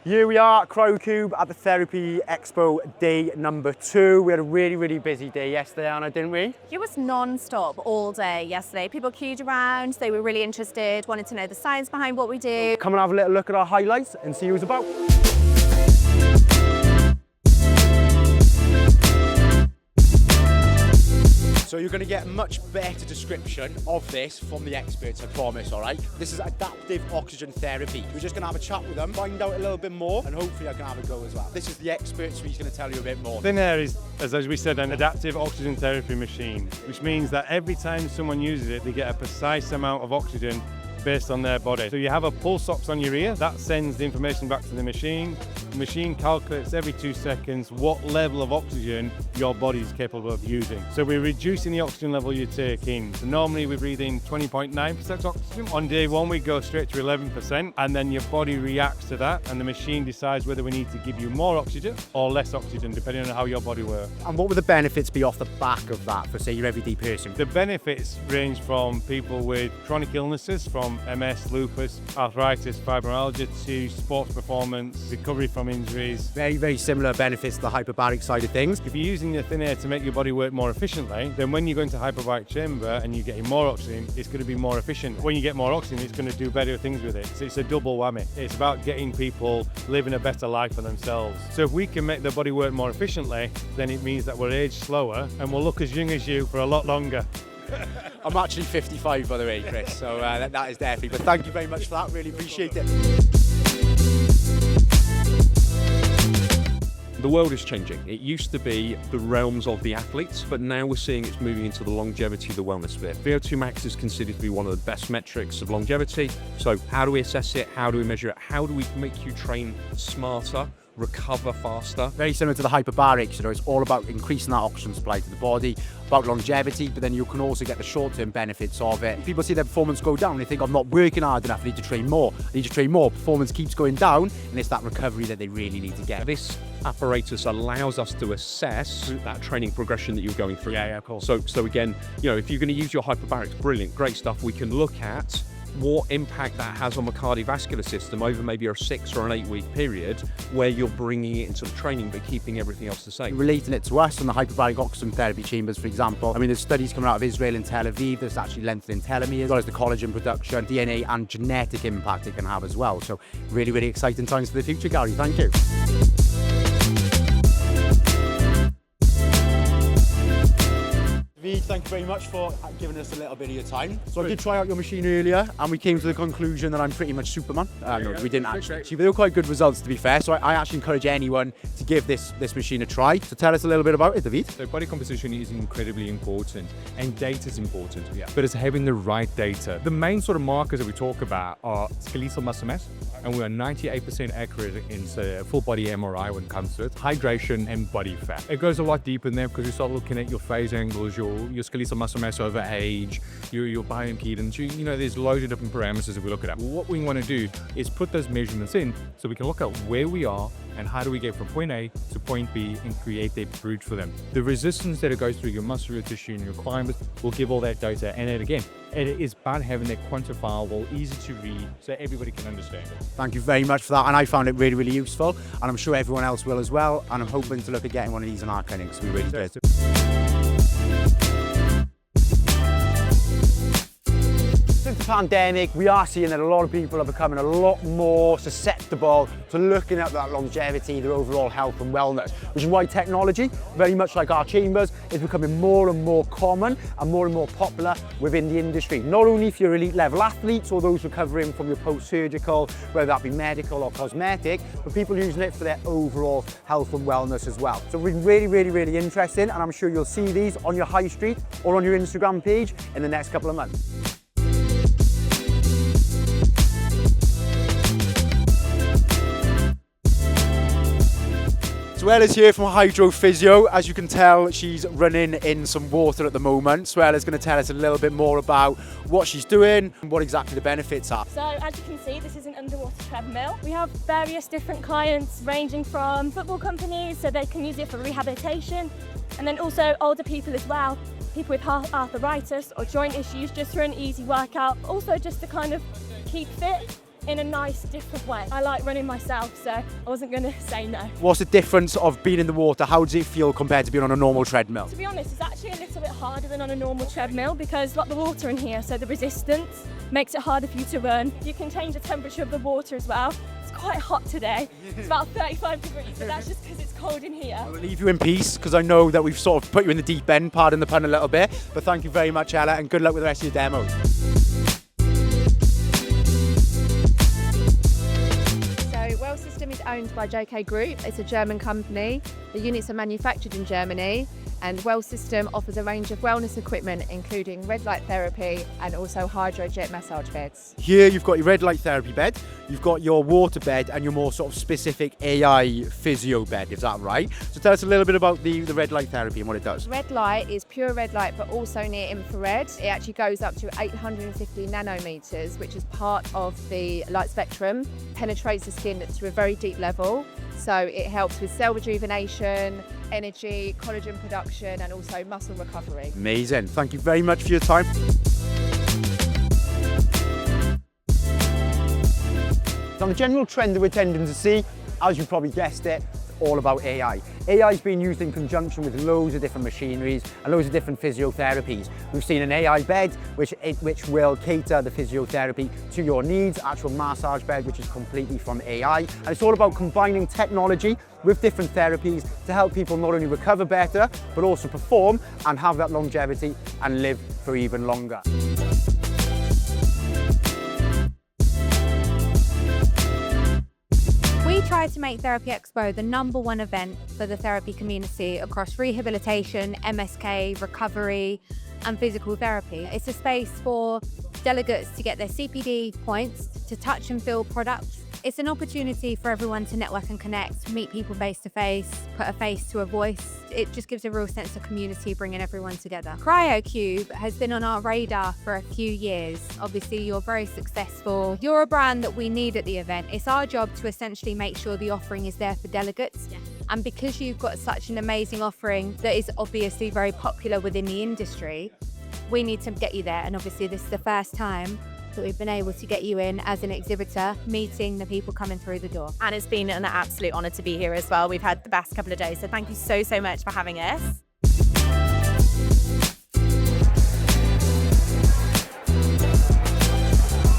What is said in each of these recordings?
Here we are at CryoCube at the Therapy Expo day number 2. We had a really busy day yesterday, Anna, didn't we? It was non-stop all day yesterday. People queued around, they were really interested, wanted to know the science behind what we do. Come and have a little look at our highlights and see who's about. So you're going to get a much better description of this from the experts, I promise, all right? This is adaptive oxygen therapy. We're just going to have a chat with them, find out a little bit more, and hopefully I can have a go as well. This is the expert, so he's going to tell you a bit more. Thin air is, as we said, an adaptive oxygen therapy machine, which means that every time someone uses it, they get a precise amount of oxygen based on their body. So you have a pulse ox on your ear, that sends the information back to the machine. The machine calculates every 2 seconds what level of oxygen your body is capable of using. So we're reducing the oxygen level you take in. So normally we breathe in 20.9% oxygen. On day 1 we go straight to 11%, and then your body reacts to that, and the machine decides whether we need to give you more oxygen or less oxygen, depending on how your body works. And what would the benefits be off the back of that for, say, your everyday person? The benefits range from people with chronic illnesses, from MS, lupus, arthritis, fibromyalgia, to sports performance, recovery from injuries. Very similar benefits to the hyperbaric side of things. If you're using the thin air to make your body work more efficiently, then when you go into hyperbaric chamber and you're getting more oxygen, it's going to be more efficient. When you get more oxygen, it's going to do better things with it. So it's a double whammy. It's about getting people living a better life for themselves. So if we can make their body work more efficiently, then it means that we'll age slower and we'll look as young as you for a lot longer. I'm actually 55, by the way, Chris, so that is definitely. But thank you very much for that, really appreciate it. The world is changing. It used to be the realms of the athletes, but now we're seeing it's moving into the longevity, the wellness sphere. VO2 max is considered to be one of the best metrics of longevity. So how do we assess it? How do we measure it? How do we make you train smarter, recover faster? Very similar to the hyperbarics, it's all about increasing that oxygen supply to the body, about longevity, but then you can also get the short-term benefits of it. People see their performance go down, they think, I'm not working hard enough, I need to train more. Performance keeps going down, and it's that recovery that they really need to get. This apparatus allows us to assess that training progression that you're going through. Yeah, of course. So again, if you're going to use your hyperbarics, brilliant, great stuff. We can look at what impact that has on the cardiovascular system over maybe a 6 or an 8 week period, where you're bringing it into the training but keeping everything else the same. Relating it to us and the hyperbaric oxygen therapy chambers, for example, there's studies coming out of Israel and Tel Aviv that's actually lengthening telomeres, as well as the collagen production, DNA and genetic impact it can have as well. So really exciting times for the future, Gary. Thank you. Thank you very much for giving us a little bit of your time. So I did try out your machine earlier, and we came to the conclusion that I'm pretty much Superman. No, we didn't actually. But they were quite good results, to be fair. So I actually encourage anyone to give this machine a try. So tell us a little bit about it, David. So body composition is incredibly important, and data is important. Yeah. But it's having the right data. The main sort of markers that we talk about are skeletal muscle mass, and we are 98% accurate in full body MRI when it comes to it. Hydration and body fat. It goes a lot deeper in there because we start looking at your phase angles, your skeletal muscle mass over age, your bioimpedance. There's loads of different parameters that we look at. What we want to do is put those measurements in so we can look at where we are and how do we get from point A to point B and create that bridge for them. The resistance that it goes through your muscular tissue and your requirements will give all that data. And then again, it is about having that quantifiable, easy to read, so everybody can understand it. Thank you very much for that, and I found it really useful, and I'm sure everyone else will as well, and I'm hoping to look at getting one of these in our clinics. We really do. Since the pandemic, we are seeing that a lot of people are becoming a lot more susceptible to looking at that longevity, their overall health and wellness, which is why technology, very much like our chambers, is becoming more and more common and more popular within the industry. Not only for your elite level athletes or those recovering from your post-surgical, whether that be medical or cosmetic, but people using it for their overall health and wellness as well. So it's really interesting, and I'm sure you'll see these on your high street or on your Instagram page in the next couple of months. Suella's here from Hydro Physio. As you can tell, she's running in some water at the moment. Suella's going to tell us a little bit more about what she's doing and what exactly the benefits are. So as you can see, this is an underwater treadmill. We have various different clients ranging from football companies, so they can use it for rehabilitation, and then also older people as well, people with arthritis or joint issues, just for an easy workout. Also just to kind of keep fit in a nice, different way. I like running myself, so I wasn't going to say no. What's the difference of being in the water? How does it feel compared to being on a normal treadmill? To be honest, it's actually a little bit harder than on a normal treadmill because you've got the water in here, so the resistance makes it harder for you to run. You can change the temperature of the water as well. It's quite hot today. It's about 35 degrees, but that's just because it's cold in here. I'll leave you in peace because I know that we've sort of put you in the deep end, pardon the pun a little bit, but thank you very much, Ella, and good luck with the rest of your demos. Well System is owned by JK Group. It's a German company. The units are manufactured in Germany, and Well System offers a range of wellness equipment including red light therapy and also hydrojet massage beds. Here you've got your red light therapy bed, you've got your water bed and your more sort of specific AI physio bed, is that right? So tell us a little bit about the red light therapy and what it does. Red light is pure red light but also near infrared. It actually goes up to 850 nanometers, which is part of the light spectrum, penetrates the skin to a very deep level. So it helps with cell rejuvenation, energy, collagen production and also muscle recovery. Amazing. Thank you very much for your time. So the general trend that we're tending to see, as you probably guessed it, all about AI. AI is being used in conjunction with loads of different machineries and loads of different physiotherapies. We've seen an AI bed, which will cater the physiotherapy to your needs, actual massage bed, which is completely from AI. And it's all about combining technology with different therapies to help people not only recover better, but also perform and have that longevity and live for even longer. We try to make Therapy Expo the #1 event for the therapy community across rehabilitation, MSK, recovery and physical therapy. It's a space for delegates to get their CPD points, to touch and feel products. It's an opportunity for everyone to network and connect, meet people face to face, put a face to a voice. It just gives a real sense of community, bringing everyone together. CryoCube has been on our radar for a few years. Obviously, you're very successful. You're a brand that we need at the event. It's our job to essentially make sure the offering is there for delegates. Yeah. And because you've got such an amazing offering that is obviously very popular within the industry, we need to get you there. And obviously, this is the first time that we've been able to get you in as an exhibitor, meeting the people coming through the door. And it's been an absolute honour to be here as well. We've had the best couple of days, so thank you so much for having us.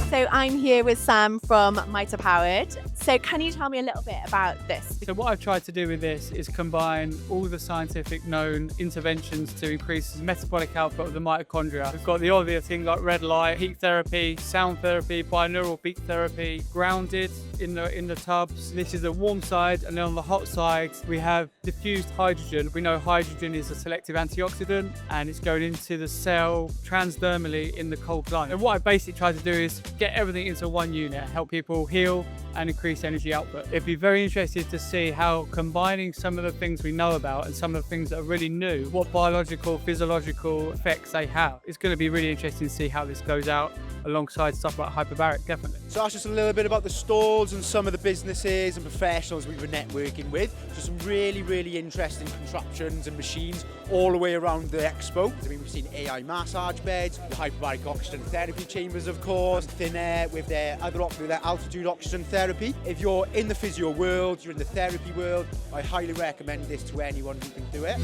So I'm here with Sam from Mitre Powered. So can you tell me a little bit about this? So what I've tried to do with this is combine all the scientific known interventions to increase the metabolic output of the mitochondria. We've got the obvious thing like red light, heat therapy, sound therapy, binaural beat therapy, grounded in the tubs. This is the warm side, and then on the hot side we have diffused hydrogen. We know hydrogen is a selective antioxidant and it's going into the cell transdermally in the cold climate. And what I basically try to do is get everything into one unit, help people heal and increase energy output. It'd be very interested to see how combining some of the things we know about and some of the things that are really new, what biological, physiological effects they have. It's going to be really interesting to see how this goes out alongside stuff like hyperbaric, definitely. So that's just a little bit about the stalls and some of the businesses and professionals we were networking with. So some really, really interesting contraptions and machines all the way around the expo. I mean, we've seen AI massage beds, the hyperbaric oxygen therapy chambers, of course, thin air with their altitude oxygen therapy. If you're in the physio world, you're in the therapy world, I highly recommend this to anyone who can do it.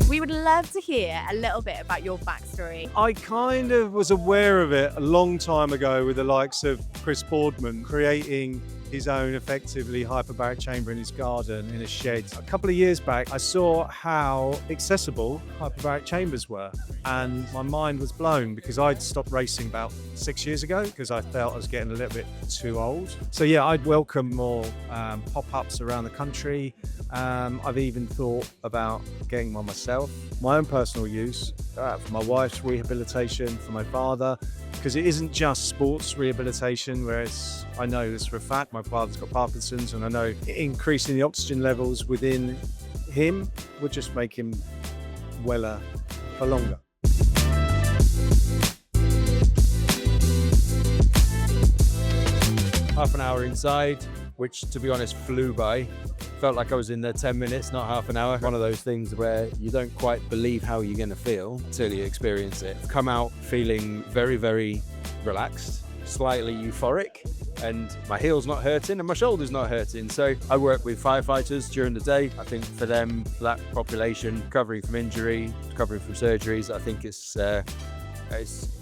We would love to hear a little bit about your backstory. I kind of was aware of it a long time ago with the likes of Chris Boardman creating his own effectively hyperbaric chamber in his garden in a shed. A couple of years back, I saw how accessible hyperbaric chambers were, and my mind was blown because I'd stopped racing about 6 years ago because I felt I was getting a little bit too old. So yeah, I'd welcome more pop-ups around the country. I've even thought about getting one myself, my own personal use, for my wife's rehabilitation, for my father, because it isn't just sports rehabilitation, whereas I know this for a fact, my father's got Parkinson's, and I know increasing the oxygen levels within him would just make him weller for longer. Half an hour inside, which to be honest flew by. Felt like I was in there 10 minutes, not half an hour. One of those things where you don't quite believe how you're going to feel until you experience it. Come out feeling very, very relaxed, slightly euphoric, and my heel's not hurting and my shoulder's not hurting. So I work with firefighters during the day. I think for them, for that population, recovering from injury, recovering from surgeries, I think it's a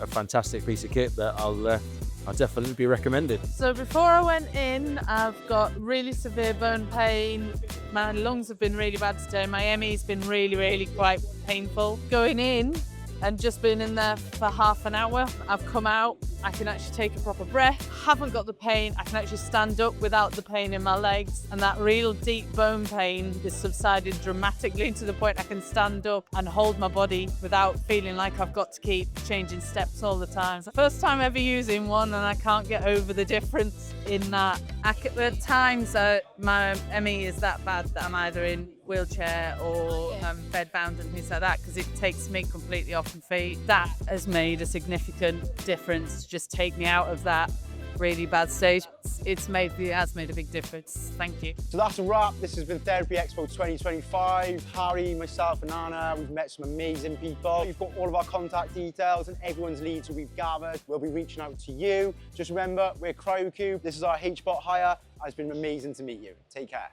fantastic piece of kit that I'll definitely be recommended. So before I went in, I've got really severe bone pain. My lungs have been really bad today. My ME's been really quite painful. Going in and just been in there for half an hour, I've come out, I can actually take a proper breath, haven't got the pain, I can actually stand up without the pain in my legs, and that real deep bone pain is subsided dramatically to the point I can stand up and hold my body without feeling like I've got to keep changing steps all the time. It's the first time ever using one, and I can't get over the difference in that. At times my ME is that bad that I'm either in wheelchair or bed bound and things like that, because it takes me completely off my feet. That has made a significant difference to just take me out of that really bad stage. It has made a big difference. Thank you. So that's a wrap. This has been Therapy Expo 2025. Harry, myself and Anna, we've met some amazing people. You've got all of our contact details and everyone's leads that we've gathered. We'll be reaching out to you. Just remember, we're CryoCube. This is our HBOT hire. It's been amazing to meet you. Take care.